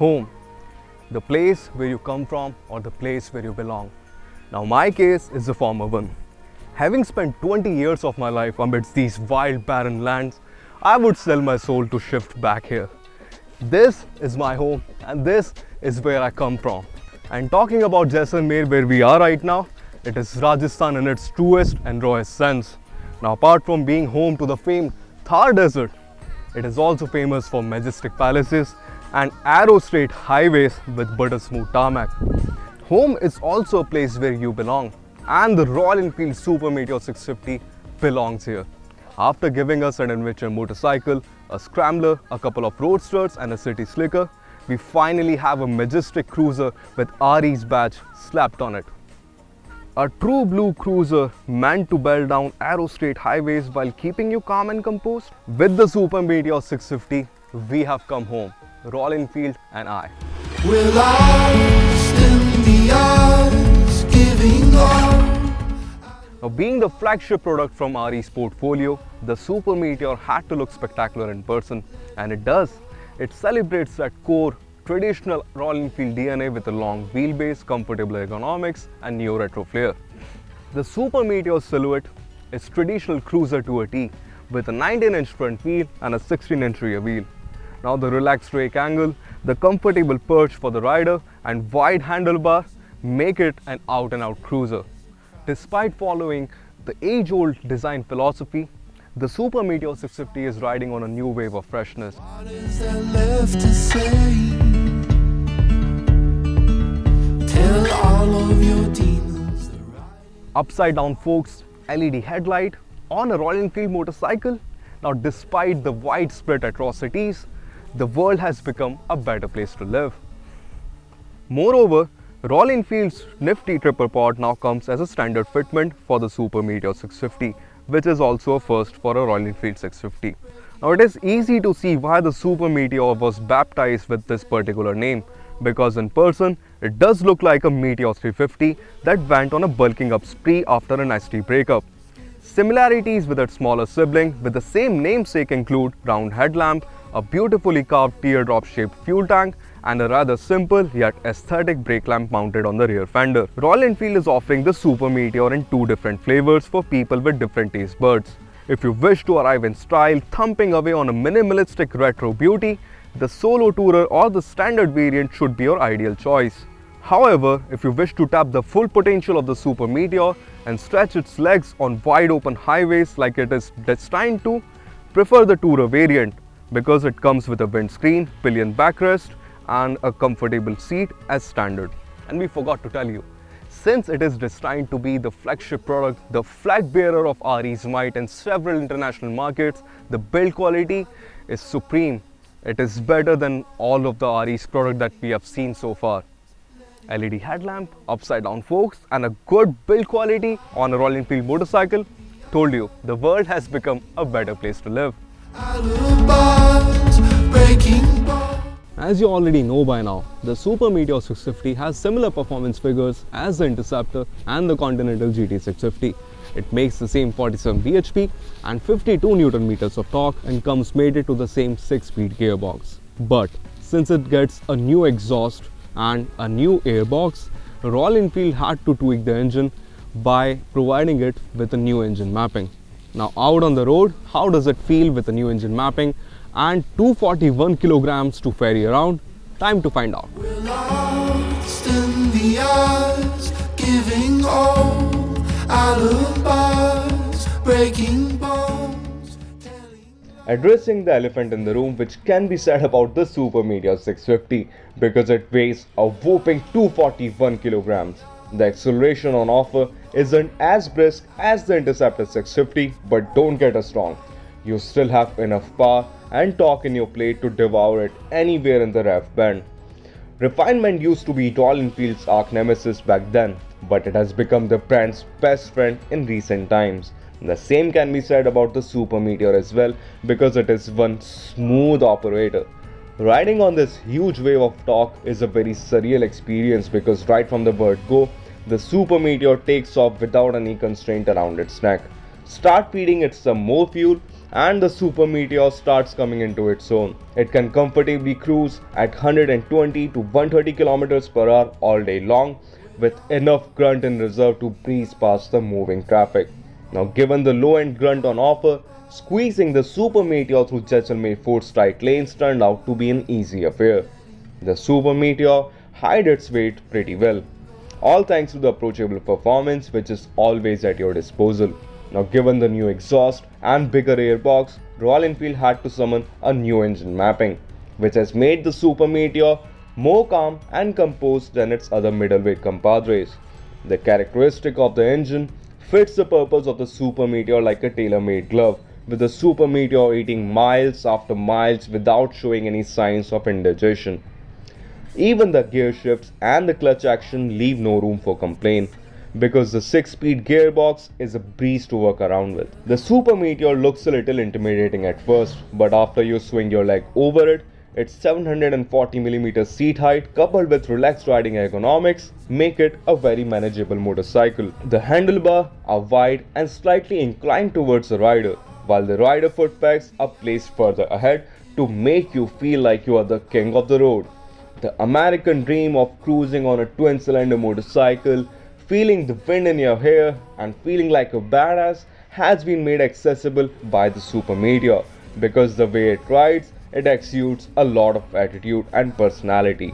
home, the place where you come from or the place where you belong. Now my case is the former one. Having spent 20 years of my life amidst these wild barren lands, I would sell my soul to shift back here. This is my home and this is where I come from. And talking about Jaisalmer, where we are right now, it is Rajasthan in its truest and rawest sense. Now apart from being home to the famed Thar Desert, it is also famous for majestic palaces and arrow straight highways with butter smooth tarmac. Home is also a place where you belong, and the Royal Enfield Super Meteor 650 belongs here. After giving us an adventure motorcycle, a scrambler, a couple of roadsters and a city slicker, we finally have a majestic cruiser with RE's badge slapped on it. A true blue cruiser meant to belt down arrow straight highways while keeping you calm and composed. With the Super Meteor 650, we have come home, Royal Enfield and I. We're lost in the eyes, giving up. Now, being the flagship product from RE's portfolio, the Super Meteor had to look spectacular in person, and it does. It celebrates that core traditional Royal Enfield DNA with a long wheelbase, comfortable ergonomics and neo-retro flair. The Super Meteor silhouette is traditional cruiser to a T with a 19-inch front wheel and a 16-inch rear wheel. Now the relaxed rake angle, the comfortable perch for the rider and wide handlebar make it an out-and-out cruiser. Despite following the age-old design philosophy, the Super Meteor 650 is riding on a new wave of freshness. What is there left to say? Tell all of your demons the right. Upside down forks, LED headlight on a Royal Enfield motorcycle. Now despite the widespread atrocities, the world has become a better place to live. Moreover, Royal Enfield's nifty triple pod now comes as a standard fitment for the Super Meteor 650, which is also a first for a Royal Enfield 650. Now it is easy to see why the Super Meteor was baptized with this particular name, because in person it does look like a Meteor 350 that went on a bulking up spree after a nasty breakup. Similarities with its smaller sibling with the same namesake include round headlamp, a beautifully carved teardrop shaped fuel tank and a rather simple yet aesthetic brake lamp mounted on the rear fender. Royal Enfield is offering the Super Meteor in two different flavors for people with different taste buds. If you wish to arrive in style, thumping away on a minimalistic retro beauty, the Solo Tourer or the standard variant should be your ideal choice. However, if you wish to tap the full potential of the Super Meteor and stretch its legs on wide open highways like it is destined to, prefer the Tourer variant because it comes with a windscreen, pillion backrest and a comfortable seat as standard. And we forgot to tell you, since it is destined to be the flagship product, the flag bearer of RE's might in several international markets, the build quality is supreme. It is better than all of the RE's product that we have seen so far. LED headlamp, upside down forks and a good build quality on a Royal Enfield motorcycle. Told you, the world has become a better place to live. Alibis, breaking balls. As you already know by now, the Super Meteor 650 has similar performance figures as the Interceptor and the Continental GT 650. It makes the same 47 bhp and 52 Nm of torque and comes mated to the same 6-speed gearbox. But since it gets a new exhaust and a new airbox, Royal Enfield had to tweak the engine by providing it with a new engine mapping. Now out on the road, how does it feel with the new engine mapping and 241 kilograms to ferry around? Time to find out. We're lost in the eyes, giving all. Alibis, breaking bones. Addressing the elephant in the room, which can be said about the Super Meteor 650 because it weighs a whopping 241 kilograms. The acceleration on offer isn't as brisk as the Interceptor 650, but don't get us wrong, you still have enough power and torque in your plate to devour it anywhere in the rev band. Refinement used to be Royal Enfield's arch nemesis back then, but it has become the brand's best friend in recent times. The same can be said about the Super Meteor as well, because it is one smooth operator. Riding on this huge wave of torque is a very surreal experience because right from the word go, the Super Meteor takes off without any constraint around its neck. Start feeding it some more fuel and the Super Meteor starts coming into its own. It can comfortably cruise at 120 to 130 kilometers per hour all day long, with enough grunt in reserve to breeze past the moving traffic. Now, given the low-end grunt on offer, squeezing the Super Meteor through Jaisalmer Fort's tight lanes turned out to be an easy affair. The Super Meteor hides its weight pretty well, all thanks to the approachable performance which is always at your disposal. Now, given the new exhaust and bigger airbox, Royal Enfield had to summon a new engine mapping, which has made the Super Meteor more calm and composed than its other middleweight compadres. The characteristic of the engine fits the purpose of the Super Meteor like a tailor-made glove, with the Super Meteor eating miles after miles without showing any signs of indigestion. Even the gear shifts and the clutch action leave no room for complaint, because the 6-speed gearbox is a breeze to work around with. The Super Meteor looks a little intimidating at first, but after you swing your leg over it, its 740mm seat height coupled with relaxed riding ergonomics make it a very manageable motorcycle. The handlebars are wide and slightly inclined towards the rider, while the rider foot pegs are placed further ahead to make you feel like you are the king of the road. The American dream of cruising on a twin-cylinder motorcycle, feeling the wind in your hair and feeling like a badass has been made accessible by the Super Meteor, because the way it rides, it exudes a lot of attitude and personality.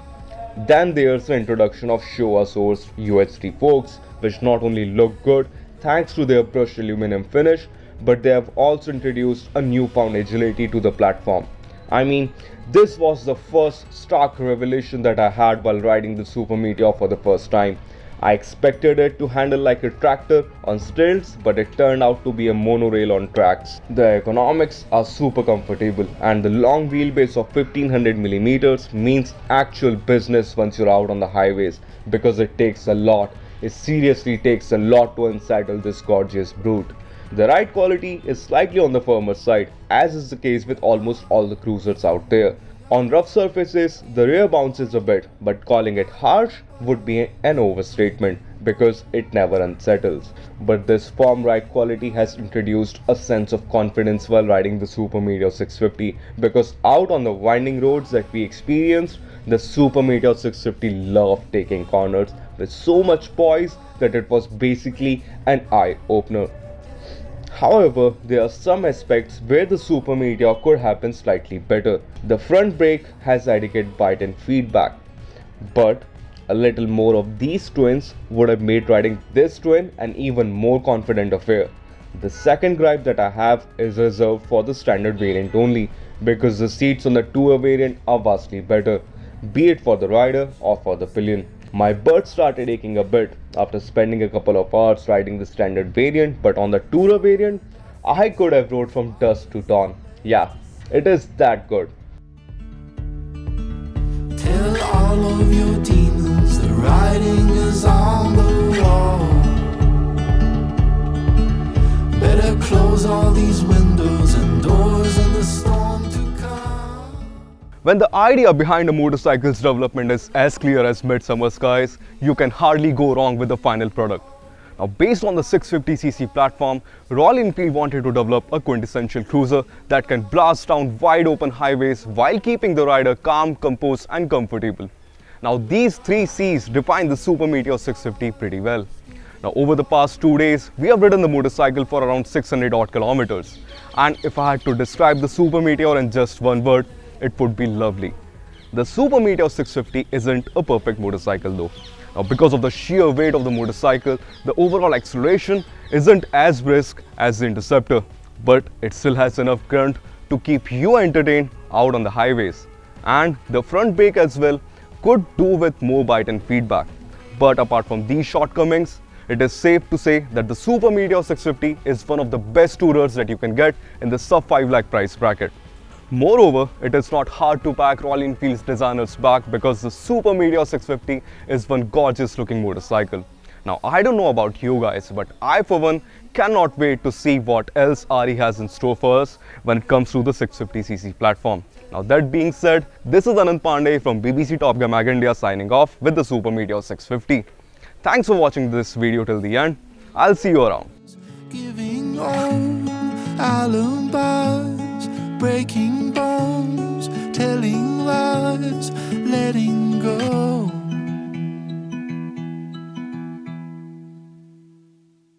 Then there's the introduction of Showa-sourced UHD forks, which not only look good thanks to their brushed aluminum finish, but they have also introduced a newfound agility to the platform. I mean, this was the first stark revelation that I had while riding the Super Meteor for the first time. I expected it to handle like a tractor on stilts, but it turned out to be a monorail on tracks. The ergonomics are super comfortable, and the long wheelbase of 1500mm means actual business once you're out on the highways, because it takes a lot. It seriously takes a lot to unsaddle this gorgeous brute. The ride quality is slightly on the firmer side, as is the case with almost all the cruisers out there. On rough surfaces, the rear bounces a bit, but calling it harsh would be an overstatement, because it never unsettles. But this firm ride quality has introduced a sense of confidence while riding the Super Meteor 650, because out on the winding roads that we experienced, the Super Meteor 650 loved taking corners with so much poise that it was basically an eye-opener. However, there are some aspects where the Super Meteor could have been slightly better. The front brake has adequate bite and feedback, but a little more of these twins would have made riding this twin an even more confident affair. The second gripe that I have is reserved for the standard variant only, because the seats on the tourer variant are vastly better, be it for the rider or for the pillion. My butt started aching a bit after spending a couple of hours riding the standard variant, but on the tourer variant, I could have rode from dusk to dawn. Yeah, it is that good. Tell all of your demons the writing is on the wall. Better close all these windows and doors in the storm to come. When the idea behind a motorcycle's development is as clear as midsummer skies, you can hardly go wrong with the final product. Now, based on the 650cc platform, Royal Enfield wanted to develop a quintessential cruiser that can blast down wide open highways while keeping the rider calm, composed and comfortable. Now, these three C's define the Super Meteor 650 pretty well. Now, over the past 2 days, we have ridden the motorcycle for around 600 odd kilometers. And if I had to describe the Super Meteor in just one word, it would be lovely. The Super Meteor 650 isn't a perfect motorcycle though. Now, because of the sheer weight of the motorcycle, the overall acceleration isn't as brisk as the Interceptor, but it still has enough grunt to keep you entertained out on the highways. And the front brake as well could do with more bite and feedback. But apart from these shortcomings, it is safe to say that the Super Meteor 650 is one of the best tourers that you can get in the sub 5 lakh price bracket. Moreover, it is not hard to pack Royal Enfield's designers back, because the Super Meteor 650 is one gorgeous looking motorcycle. Now, I don't know about you guys, but I for one cannot wait to see what else RE has in store for us when it comes to the 650cc platform. Now, that being said, this is Anand Pandey from BBC Top Gear Mag India signing off with the Super Meteor 650. Thanks for watching this video till the end. I'll see you around. Giving on alibis, breaking bones, telling lies, letting go.